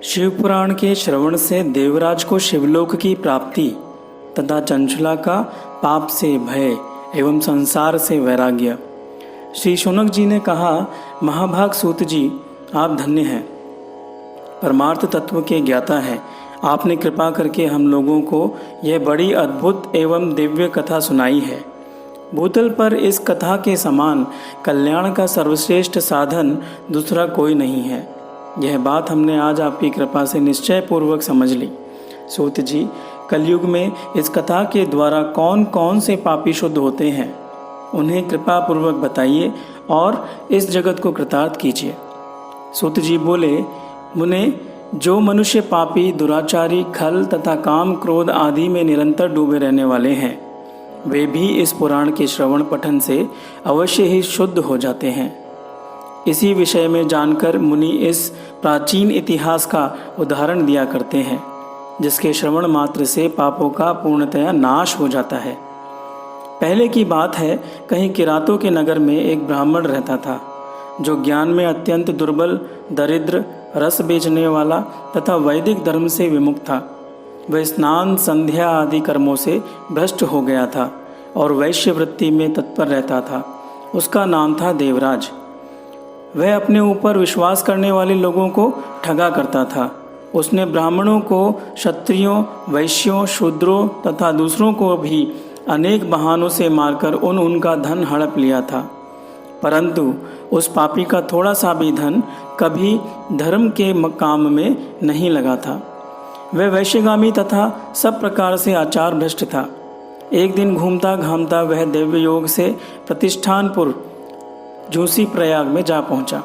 शिवपुराण के श्रवण से देवराज को शिवलोक की प्राप्ति तथा चंचला का पाप से भय एवं संसार से वैराग्य। श्री शौनक जी ने कहा, महाभाग सूत जी, आप धन्य हैं, परमार्थ तत्व के ज्ञाता हैं। आपने कृपा करके हम लोगों को यह बड़ी अद्भुत एवं दिव्य कथा सुनाई है। भूतल पर इस कथा के समान कल्याण का सर्वश्रेष्ठ साधन दूसरा कोई नहीं है। यह बात हमने आज आपकी कृपा से निश्चय पूर्वक समझ ली। सूत जी, कलयुग में इस कथा के द्वारा कौन कौन से पापी शुद्ध होते हैं, उन्हें कृपा पूर्वक बताइए और इस जगत को कृतार्थ कीजिए। सूत जी बोले, मुने, जो मनुष्य पापी, दुराचारी, खल तथा काम क्रोध आदि में निरंतर डूबे रहने वाले हैं, वे भी इस पुराण के श्रवण पठन से अवश्य ही शुद्ध हो जाते हैं। इसी विषय में जानकर मुनि इस प्राचीन इतिहास का उदाहरण दिया करते हैं, जिसके श्रवण मात्र से पापों का पूर्णतया नाश हो जाता है। पहले की बात है, कहीं किरातों के नगर में एक ब्राह्मण रहता था, जो ज्ञान में अत्यंत दुर्बल, दरिद्र, रस बेचने वाला तथा वैदिक धर्म से विमुख था। वह स्नान, संध्या आदि कर्मों से भ्रष्ट हो गया था और वैश्य वृत्ति में तत्पर रहता था। उसका नाम था देवराज। वह अपने ऊपर विश्वास करने वाले लोगों को ठगा करता था। उसने ब्राह्मणों को, क्षत्रियों, वैश्यों, शूद्रों तथा दूसरों को भी अनेक बहानों से मारकर उनका धन हड़प लिया था, परंतु उस पापी का थोड़ा सा भी धन कभी धर्म के काम में नहीं लगा था। वह वैश्यगामी तथा सब प्रकार से आचार भ्रष्ट था। एक दिन घूमता घामता वह दिव्य योग से प्रतिष्ठानपुर झूसी प्रयाग में जा पहुंचा।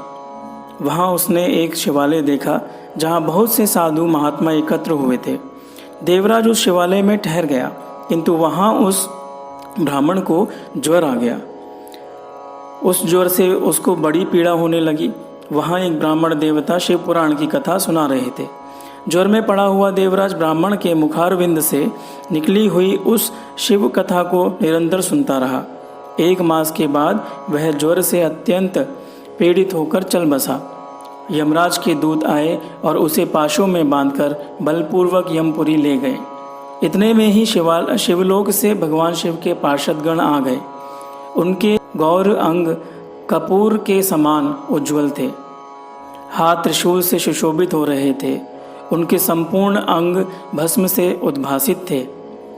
वहां उसने एक शिवालय देखा, जहां बहुत से साधु महात्मा एकत्र हुए थे। देवराज उस शिवालय में ठहर गया, किंतु वहां उस ब्राह्मण को ज्वर आ गया। उस ज्वर से उसको बड़ी पीड़ा होने लगी। वहां एक ब्राह्मण देवता शिव पुराण की कथा सुना रहे थे। ज्वर में पड़ा हुआ देवराज ब्राह्मण के मुखारविंद से निकली हुई उस शिव कथा को निरंतर सुनता रहा। 1 मास के बाद वह ज्वर से अत्यंत पीड़ित होकर चल बसा। यमराज के दूत आए और उसे पाशों में बांधकर बलपूर्वक यमपुरी ले गए। इतने में ही शिवलोक से भगवान शिव के पार्षदगण आ गए। उनके गौर अंग कपूर के समान उज्ज्वल थे, हाथ त्रिशूल से सुशोभित हो रहे थे। उनके संपूर्ण अंग भस्म से उद्भासित थे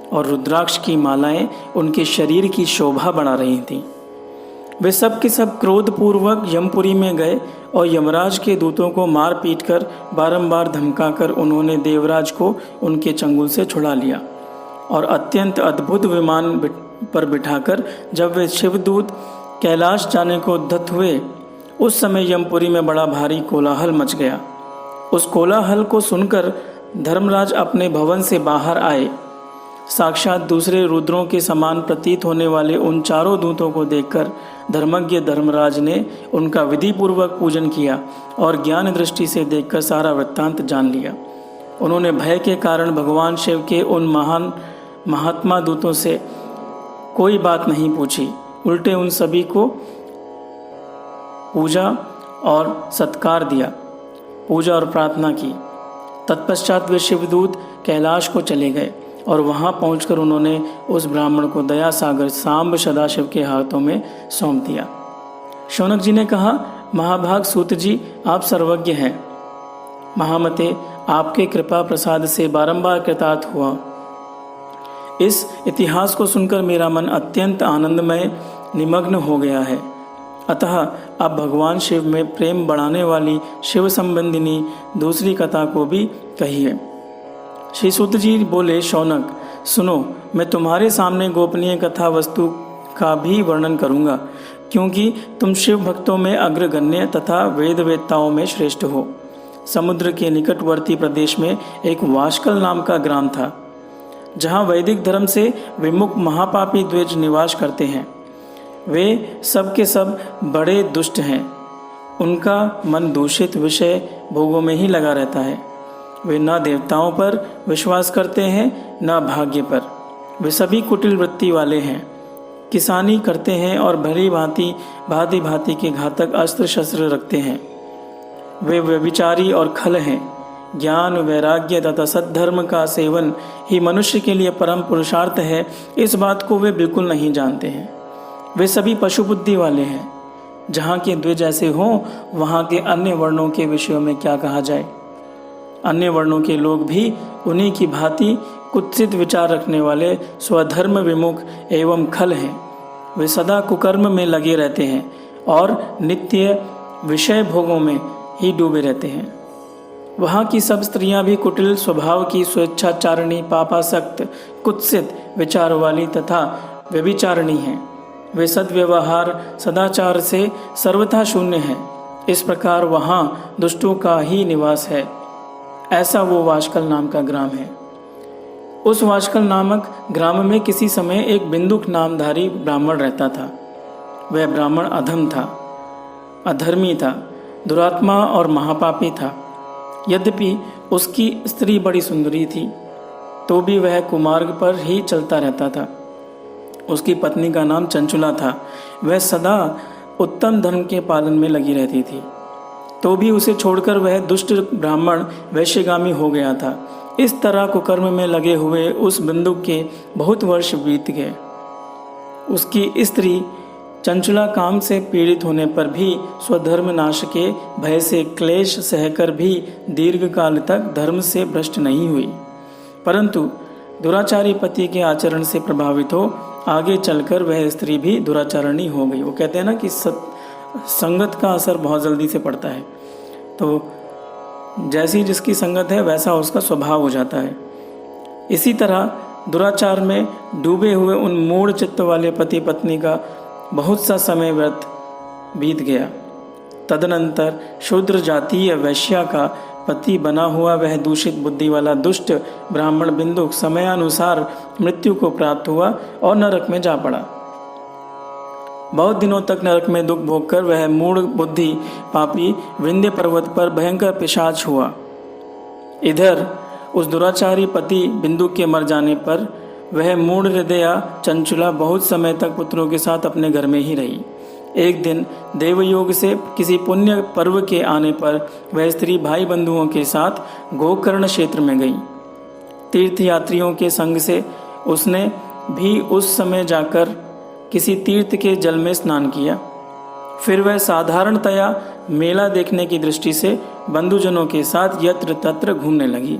और रुद्राक्ष की मालाएं उनके शरीर की शोभा बढ़ा रही थीं। वे सब के सब क्रोधपूर्वक यमपुरी में गए और यमराज के दूतों को मार पीट कर बारंबार धमकाकर उन्होंने देवराज को उनके चंगुल से छुड़ा लिया और अत्यंत अद्भुत विमान पर बिठाकर जब वे शिवदूत कैलाश जाने को उद्यत हुए, उस समय यमपुरी में बड़ा भारी कोलाहल मच गया। उस कोलाहल को सुनकर धर्मराज अपने भवन से बाहर आए। साक्षात दूसरे रुद्रों के समान प्रतीत होने वाले उन चारों दूतों को देखकर धर्मज्ञ धर्मराज ने उनका विधि पूर्वक पूजन किया और ज्ञान दृष्टि से देखकर सारा वृत्तांत जान लिया। उन्होंने भय के कारण भगवान शिव के उन महान महात्मा दूतों से कोई बात नहीं पूछी, उल्टे उन सभी को पूजा और सत्कार दिया, पूजा और प्रार्थना की। तत्पश्चात वे शिवदूत कैलाश को चले गए और वहां पहुंचकर उन्होंने उस ब्राह्मण को दया सागर सांब सदाशिव के हाथों में सौंप दिया। शौनक जी ने कहा, महाभाग सूत जी, आप सर्वज्ञ हैं। महामते, आपके कृपा प्रसाद से बारंबार कृतार्थ हुआ। इस इतिहास को सुनकर मेरा मन अत्यंत आनंदमय निमग्न हो गया है। अतः अब भगवान शिव में प्रेम बढ़ाने वाली शिव संबंधिनी दूसरी कथा को भी कहिए। श्री सूत जी बोले, शौनक, सुनो, मैं तुम्हारे सामने गोपनीय कथा वस्तु का भी वर्णन करूंगा, क्योंकि तुम शिव भक्तों में अग्रगण्य तथा वेद वेत्ताओं में श्रेष्ठ हो। समुद्र के निकटवर्ती प्रदेश में एक वाशकल नाम का ग्राम था, जहाँ वैदिक धर्म से विमुख महापापी द्विज निवास करते हैं। वे सब के सब बड़े दुष्ट हैं। उनका मन दूषित विषय भोगों में ही लगा रहता है। वे न देवताओं पर विश्वास करते हैं, न भाग्य पर। वे सभी कुटिल वृत्ति वाले हैं, किसानी करते हैं और भली भांति भांति के घातक अस्त्र शस्त्र रखते हैं। वे व्यभिचारी और खल हैं। ज्ञान, वैराग्य तथा सद्धर्म का सेवन ही मनुष्य के लिए परम पुरुषार्थ है, इस बात को वे बिल्कुल नहीं जानते हैं। वे सभी पशु बुद्धि वाले हैं। जहाँ के द्विज ऐसे हों, वहाँ के अन्य वर्णों के विषयों में क्या कहा जाए। अन्य वर्णों के लोग भी उन्हीं की भांति कुत्सित विचार रखने वाले, स्वधर्म विमुख एवं खल हैं। वे सदा कुकर्म में लगे रहते हैं और नित्य विषय भोगों में ही डूबे रहते हैं। वहाँ की सब स्त्रियां भी कुटिल स्वभाव की, स्वेच्छाचारिणी, पापासक्त, कुत्सित विचार वाली तथा व्यभिचारिणी हैं। वे सद्व्यवहार, सदाचार से सर्वथा शून्य हैं। इस प्रकार वहाँ दुष्टों का ही निवास है। ऐसा वो वाशकल नाम का ग्राम है। उस वाशकल नामक ग्राम में किसी समय एक बिंदुक नामधारी ब्राह्मण रहता था। वह ब्राह्मण अधम था, अधर्मी था, दुरात्मा और महापापी था। यद्यपि उसकी स्त्री बड़ी सुंदरी थी, तो भी वह कुमार्ग पर ही चलता रहता था। उसकी पत्नी का नाम चंचुला था। वह सदा उत्तम धर्म के पालन में लगी रहती थी, तो भी उसे छोड़कर वह दुष्ट ब्राह्मण वैश्यगामी हो गया था। इस तरह कुकर्म में लगे हुए उस बिंदुक के बहुत वर्ष बीत गए। उसकी स्त्री चंचुला काम से पीड़ित होने पर भी स्वधर्म नाश के भय से क्लेश सहकर भी दीर्घ काल तक धर्म से भ्रष्ट नहीं हुई, परंतु दुराचारी पति के आचरण से प्रभावित हो आगे चलकर वह स्त्री भी दुराचारणी हो गई। वो कहते हैं ना कि संगत का असर बहुत जल्दी से पड़ता है, तो जैसी जिसकी संगत है वैसा उसका स्वभाव हो जाता है। इसी तरह दुराचार में डूबे हुए उन मूढ़ चित्त वाले पति पत्नी का बहुत सा समय व्यर्थ बीत गया। तदनंतर शूद्र जातीय वैश्या का पति बना हुआ वह दूषित बुद्धि वाला दुष्ट ब्राह्मण बिंदुक समयानुसार मृत्यु को प्राप्त हुआ और नरक में जा पड़ा। बहुत दिनों तक नरक में दुख भोगकर वह मूढ़ बुद्धि पापी विंध्य पर्वत पर भयंकर पिशाच हुआ। इधर उस दुराचारी पति बिंदुक के मर जाने पर वह मूढ़ हृदया चंचुला बहुत समय तक पुत्रों के साथ अपने घर में ही रही। एक दिन देवयोग से किसी पुण्य पर्व के आने पर वह स्त्री भाई बंधुओं के साथ गोकर्ण क्षेत्र में गई। तीर्थ यात्रियों के संग से उसने भी उस समय जाकर किसी तीर्थ के जल में स्नान किया। फिर वह साधारणतया मेला देखने की दृष्टि से बंधुजनों के साथ यत्र तत्र घूमने लगी।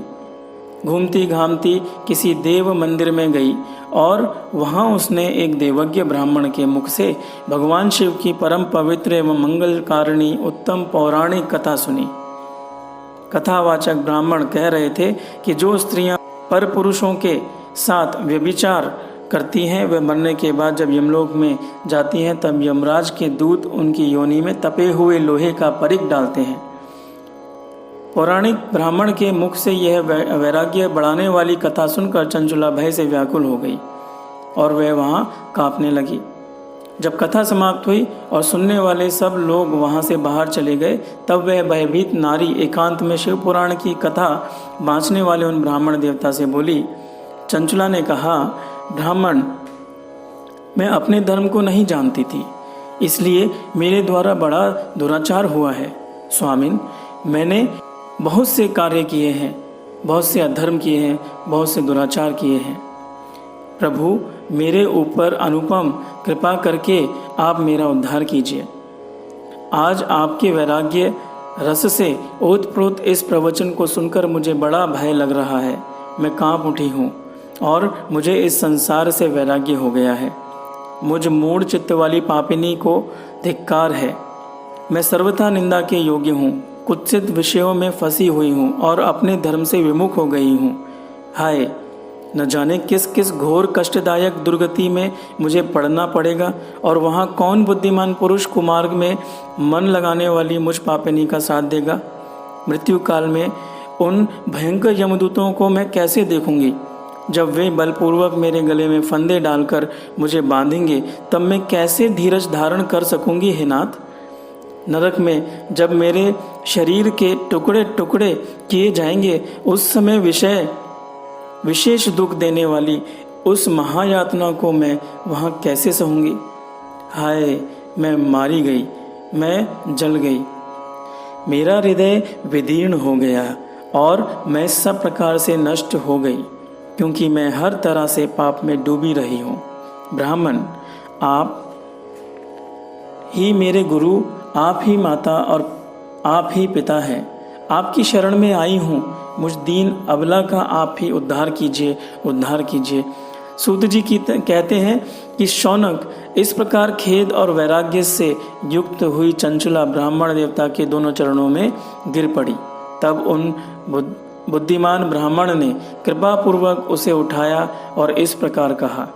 घूमती घामती किसी देव मंदिर में गई और वहां उसने एक देवज्ञ ब्राह्मण के मुख से भगवान शिव की परम पवित्र एवं मंगलकारिणी उत्तम पौराणिक कथा सुनी। कथावाचक ब्राह्मण कह रहे थे कि जो स्त्रियां पर पुरुषों के साथ व्यभिचार करती हैं वे मरने के बाद जब यमलोक में जाती हैं तब यमराज के दूत उनकी योनि में तपे हुए लोहे का परिक डालते हैं। पौराणिक ब्राह्मण के मुख से यह वैराग्य बढ़ाने वाली कथा सुनकर चंचुला भय से व्याकुल हो गई और वह वहां कांपने लगी। जब कथा समाप्त हुई और सुनने वाले सब लोग वहां से बाहर चले गए, तब वह भयभीत नारी एकांत में शिव पुराण की कथा बाँचने वाले उन ब्राह्मण देवता से बोली। चंचुला ने कहा, ब्राह्मण, मैं अपने धर्म को नहीं जानती थी, इसलिए मेरे द्वारा बड़ा दुराचार हुआ है। स्वामिन, मैंने बहुत से कार्य किए हैं, बहुत से अधर्म किए हैं, बहुत से दुराचार किए हैं। प्रभु, मेरे ऊपर अनुपम कृपा करके आप मेरा उद्धार कीजिए। आज आपके वैराग्य रस से ओतप्रोत इस प्रवचन को सुनकर मुझे बड़ा भय लग रहा है। मैं कांप उठी हूँ और मुझे इस संसार से वैराग्य हो गया है। मुझ मूढ़ चित्त वाली पापिनी को धिक्कार है। मैं सर्वथा निंदा के योग्य हूँ, कुत्सित विषयों में फंसी हुई हूँ और अपने धर्म से विमुख हो गई हूँ। हाय, न जाने किस किस घोर कष्टदायक दुर्गति में मुझे पड़ना पड़ेगा और वहाँ कौन बुद्धिमान पुरुष कुमार्ग में मन लगाने वाली मुझ पापिनी का साथ देगा। मृत्यु काल में उन भयंकर यमदूतों को मैं कैसे देखूंगी। जब वे बलपूर्वक मेरे गले में फंदे डालकर मुझे बांधेंगे तब मैं कैसे धीरज धारण कर सकूंगी। हे नाथ, नरक में जब मेरे शरीर के टुकड़े टुकड़े किए जाएंगे उस समय विशेष दुख देने वाली उस महायातना को मैं वहाँ कैसे सहूँगी। हाय, मैं मारी गई, मैं जल गई। मेरा हृदय विदीर्ण हो गया और मैं सब प्रकार से नष्ट हो गई, क्योंकि मैं हर तरह से पाप में डूबी रही हूँ। ब्राह्मण, आप ही मेरे गुरु, आप ही माता और आप ही पिता हैं। आपकी शरण में आई हूँ, मुझ दीन अबला का आप ही उद्धार कीजिए, उद्धार कीजिए। सूत जी कहते हैं कि शौनक इस प्रकार खेद और वैराग्य से युक्त हुई चंचला ब्राह्मण देवता के दोनों चरणों में गिर पड़ी। तब उन बुद्धिमान ब्राह्मण ने कृपा पूर्वक उसे उठाया और इस प्रकार कहा,